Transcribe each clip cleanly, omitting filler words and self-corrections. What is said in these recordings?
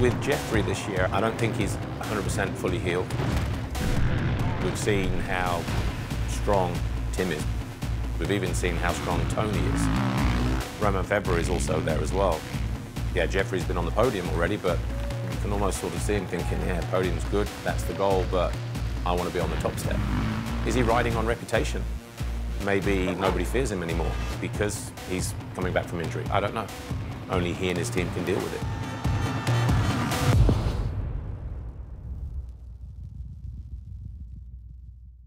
With Jeffrey this year, I don't think he's 100% fully healed. We've seen how strong Tim is. We've even seen how strong Tony is. Roman Febvre is also there as well. Yeah, Jeffrey's been on the podium already, but you can almost sort of see him thinking, yeah, podium's good, that's the goal, but I want to be on the top step. Is he riding on reputation? Maybe nobody fears him anymore because he's coming back from injury. I don't know. Only he and his team can deal with it.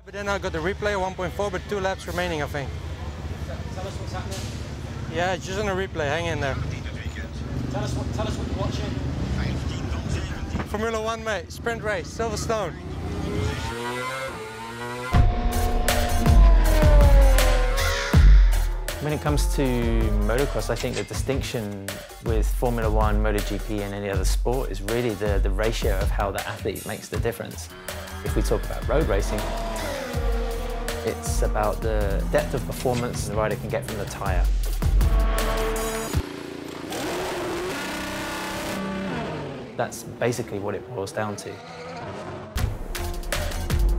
But then I got the replay 1.4, but 2 laps remaining, I think. Tell us what's happening. Yeah, it's just on a replay. Hang in there. Tell us what you're watching. Formula 1, mate. Sprint race, Silverstone. When it comes to motocross, I think the distinction with Formula 1, MotoGP and any other sport is really the ratio of how the athlete makes the difference. If we talk about road racing, it's about the depth of performance the rider can get from the tyre. That's basically what it boils down to.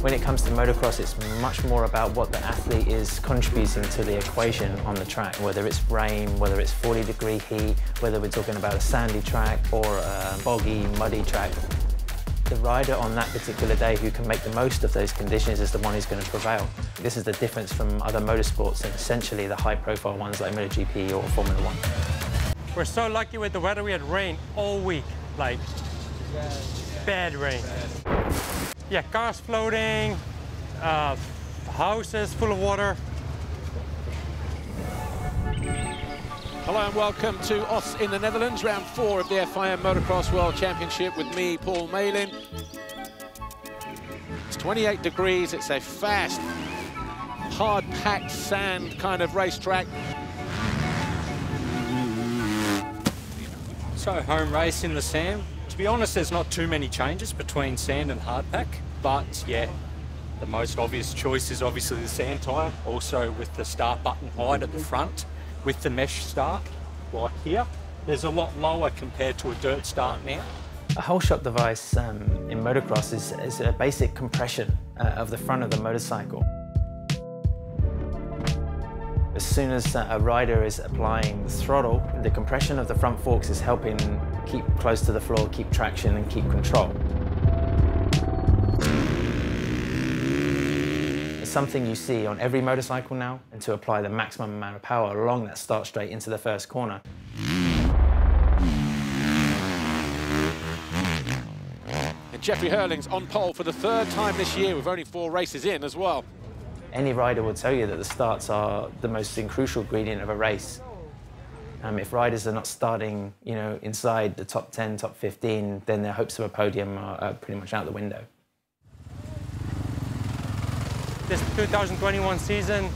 When it comes to motocross, it's much more about what the athlete is contributing to the equation on the track, whether it's rain, whether it's 40-degree heat, whether we're talking about a sandy track or a boggy, muddy track. The rider on that particular day who can make the most of those conditions is the one who's going to prevail. This is the difference from other motorsports and essentially the high-profile ones like MotoGP or Formula 1. We're so lucky with the weather. We had rain all week, like bad rain. Yeah, cars floating, houses full of water. Hello and welcome to Os in the Netherlands, round 4 of the FIM Motocross World Championship with me, Paul Malin. It's 28 degrees, it's a fast, hard-packed sand kind of racetrack. So, home race in the sand. To be honest, there's not too many changes between sand and hardpack, but yeah, the most obvious choice is obviously the sand tyre, also with the start button height at the front, with the mesh start, like here. There's a lot lower compared to a dirt start now. A whole shot device in motocross is a basic compression of the front of the motorcycle. As soon as a rider is applying the throttle, the compression of the front forks is helping keep close to the floor, keep traction and keep control. It's something you see on every motorcycle now, and to apply the maximum amount of power along that start straight into the first corner. And Jeffrey Herlings on pole for the 3rd time this year with only 4 races in as well. Any rider will tell you that the starts are the most crucial ingredient of a race. If riders are not starting, inside the top 10, top 15, then their hopes of a podium are pretty much out the window. This 2021 season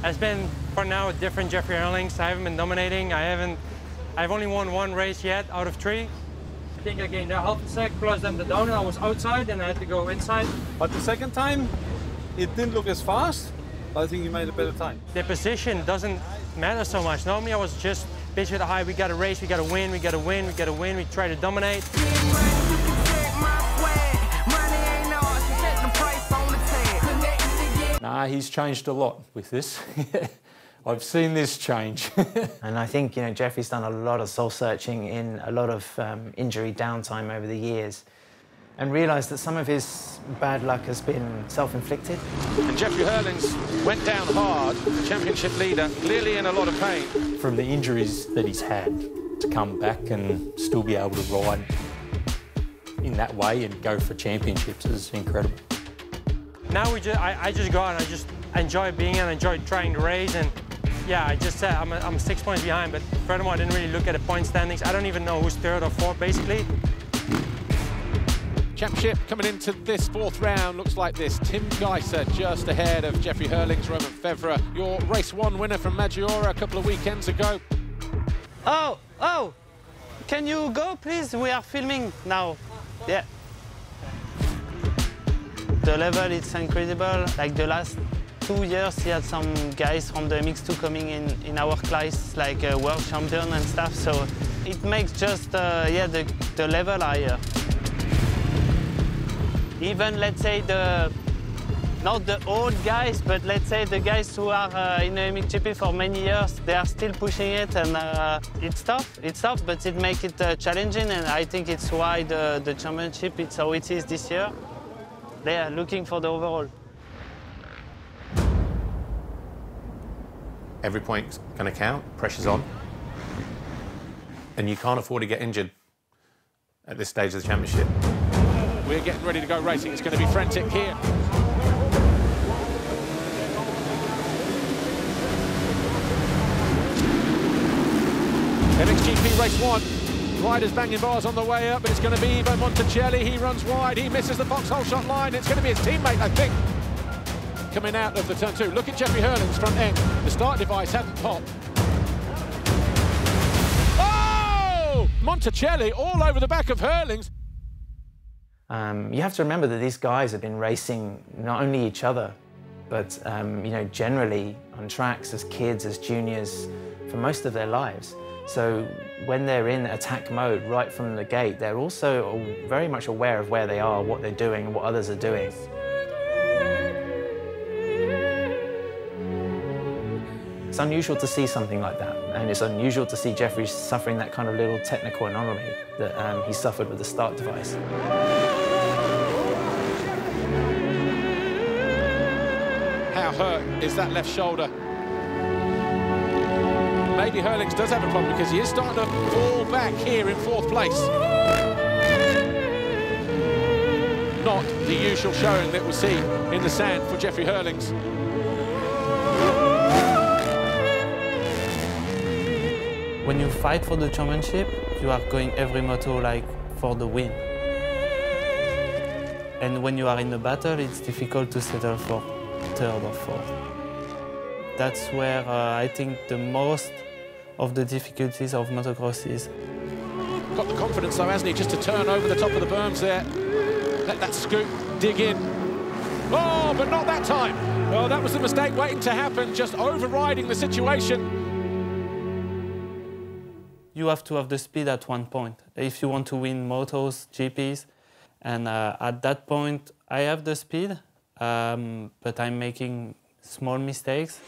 has been, for now, a different Jeffrey Herlings. I haven't been dominating. I've only won 1 race yet out of 3. I think I gained a half a sec, plus then the donut. I was outside and I had to go inside. But the second time, it didn't look as fast. I think you made a better time. The position doesn't matter so much. Normally I was just bitch with the high, we got to race, we got to win, we got to win, we got to win, we try to dominate. Nah, he's changed a lot with this. I've seen this change. And I think, Jeffrey's done a lot of soul-searching in a lot of injury downtime over the years, and realised that some of his bad luck has been self-inflicted. And Jeffrey Herlings went down hard, championship leader, clearly in a lot of pain. From the injuries that he's had, to come back and still be able to ride in that way and go for championships is incredible. Now I just go out and I just enjoy being in, I enjoy trying to race, and yeah, I just said I'm 6 points behind, but furthermore I didn't really look at the point standings. I don't even know who's 3rd or 4th, basically. Championship coming into this 4th round looks like this. Tim Geiser just ahead of Jeffrey Herlings, Roman Febvre. Your race 1 winner from Maggiora a couple of weekends ago. Oh, can you go, please? We are filming now. Yeah. The level is incredible. Like the last 2 years, he had some guys from the MX2 coming in our class, like world champion and stuff. So It makes just the level higher. Even, let's say, not the old guys, but let's say the guys who are in the MXGP for many years, they are still pushing it, and it's tough, but it makes it challenging, and I think it's why the championship, it's how it is this year. They are looking for the overall. Every point's going to count, pressure's on. And you can't afford to get injured at this stage of the championship. We're getting ready to go racing. It's going to be frantic here. MXGP race 1. Riders banging bars on the way up, but it's going to be Ivo Monticelli. He runs wide, he misses the foxhole shot line. It's going to be his teammate, I think, coming out of the turn 2. Look at Jeffrey Herlings front end. The start device hadn't popped. Oh! Monticelli all over the back of Herlings. You have to remember that these guys have been racing not only each other, but you know, generally on tracks as kids, as juniors, for most of their lives. So when they're in attack mode right from the gate, they're also very much aware of where they are, what they're doing, and what others are doing. It's unusual to see something like that, and it's unusual to see Jeffrey suffering that kind of little technical anomaly that he suffered with the start device. How hurt is that left shoulder? Maybe Herlings does have a problem because he is starting to fall back here in 4th place. Not the usual showing that we see in the sand for Jeffrey Herlings. When you fight for the championship, you are going every moto like for the win. And when you are in a battle, it's difficult to settle for 3rd or 4th. That's where I think the most of the difficulties of motocross is. Got the confidence though, hasn't he, just to turn over the top of the berms there. Let that scoop dig in. Oh, but not that time. Well, that was the mistake waiting to happen, just overriding the situation. You have to have the speed at one point if you want to win motos, GPs. And at that point, I have the speed, but I'm making small mistakes.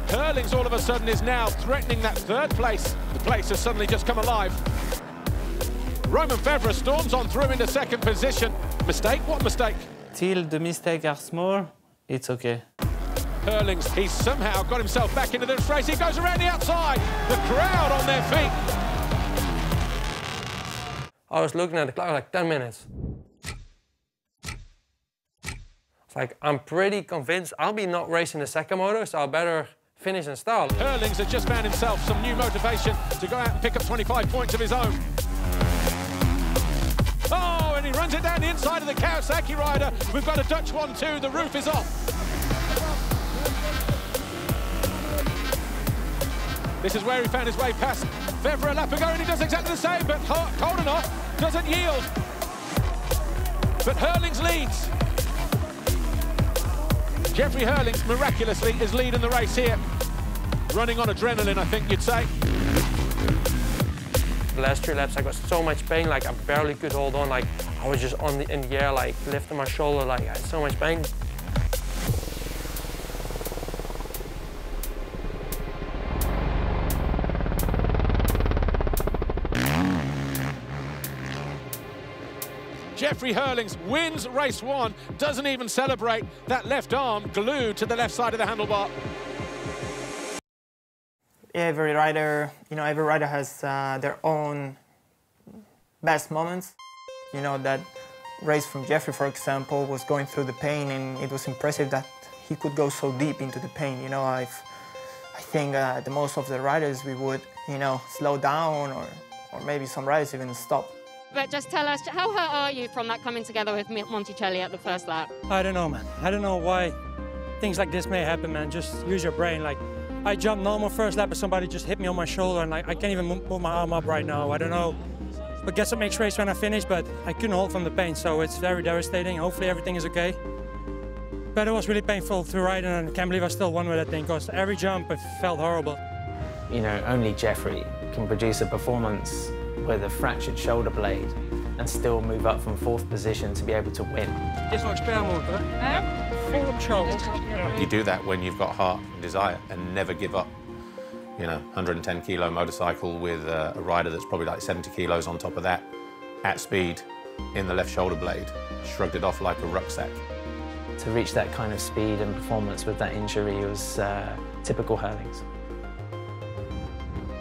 Herlings all of a sudden is now threatening that 3rd place. The place has suddenly just come alive. Romain Febvre storms on through into 2nd position. Mistake? What mistake? Till the mistakes are small, it's okay. Herlings, he's somehow got himself back into this race. He goes around the outside. The crowd on their feet. I was looking at the clock like 10 minutes. It's like, I'm pretty convinced I'll be not racing the 2nd moto, so I better finish in style. Herlings has just found himself some new motivation to go out and pick up 25 points of his own. Oh, and he runs it down the inside of the Kawasaki rider. We've got a Dutch 1-2, the roof is off. This is where he found his way past Febvre a lap ago, and he does exactly the same, but Koldenhoff doesn't yield. But Herlings leads. Jeffrey Herlings, miraculously, is leading the race here. Running on adrenaline, I think you'd say. The last 3 laps, I got so much pain, like I barely could hold on. Like I was just in the air, like lifting my shoulder, like I had so much pain. Jeffrey Herlings wins race 1, doesn't even celebrate. That left arm glued to the left side of the handlebar. Every rider, every rider has their own best moments. That race from Jeffrey, for example, was going through the pain, and it was impressive that he could go so deep into the pain. I think the most of the riders, we would, slow down, or maybe some riders even stop. But just tell us, how hurt are you from that coming together with Monticelli at the first lap? I don't know, man. I don't know why things like this may happen, man. Just use your brain. Like, I jumped normal first lap, but somebody just hit me on my shoulder, and like I can't even move my arm up right now. I don't know. But guess what makes race when I finish, but I couldn't hold from the pain, so it's very devastating. Hopefully everything is okay. But it was really painful to ride, and I can't believe I still won with that thing, because every jump, it felt horrible. Only Jeffrey can produce a performance with a fractured shoulder blade and still move up from 4th position to be able to win. You do that when you've got heart and desire and never give up. You know, 110 kilo motorcycle with a rider that's probably like 70 kilos on top of that, at speed, in the left shoulder blade, shrugged it off like a rucksack. To reach that kind of speed and performance with that injury was typical Herlings.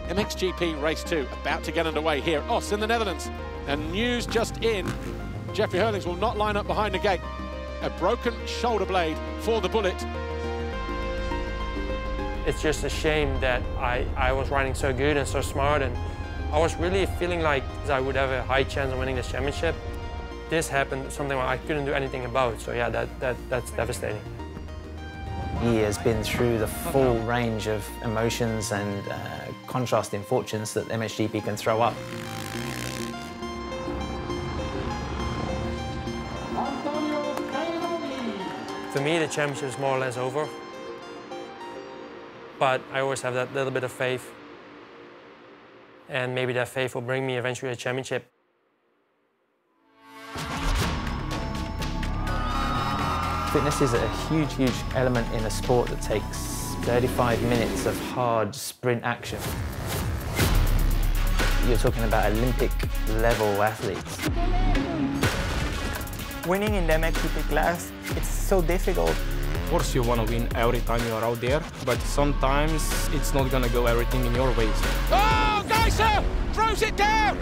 MXGP Race 2 about to get underway here at Os in the Netherlands. And news just in, Jeffrey Herlings will not line up behind the gate. A broken shoulder blade for the bullet. It's just a shame that I was riding so good and so smart, and I was really feeling like I would have a high chance of winning this championship. This happened, something I couldn't do anything about, so yeah, that's devastating. He has been through the full range of emotions and contrasting fortunes that MXGP can throw up. For me, the championship is more or less over. But I always have that little bit of faith. And maybe that faith will bring me eventually a championship. Fitness is a huge, huge element in a sport that takes 35 minutes of hard sprint action. You're talking about Olympic-level athletes. Winning in the MXGP class, it's so difficult. Of course you want to win every time you are out there, but sometimes it's not going to go everything in your way. Oh, Geiser throws it down!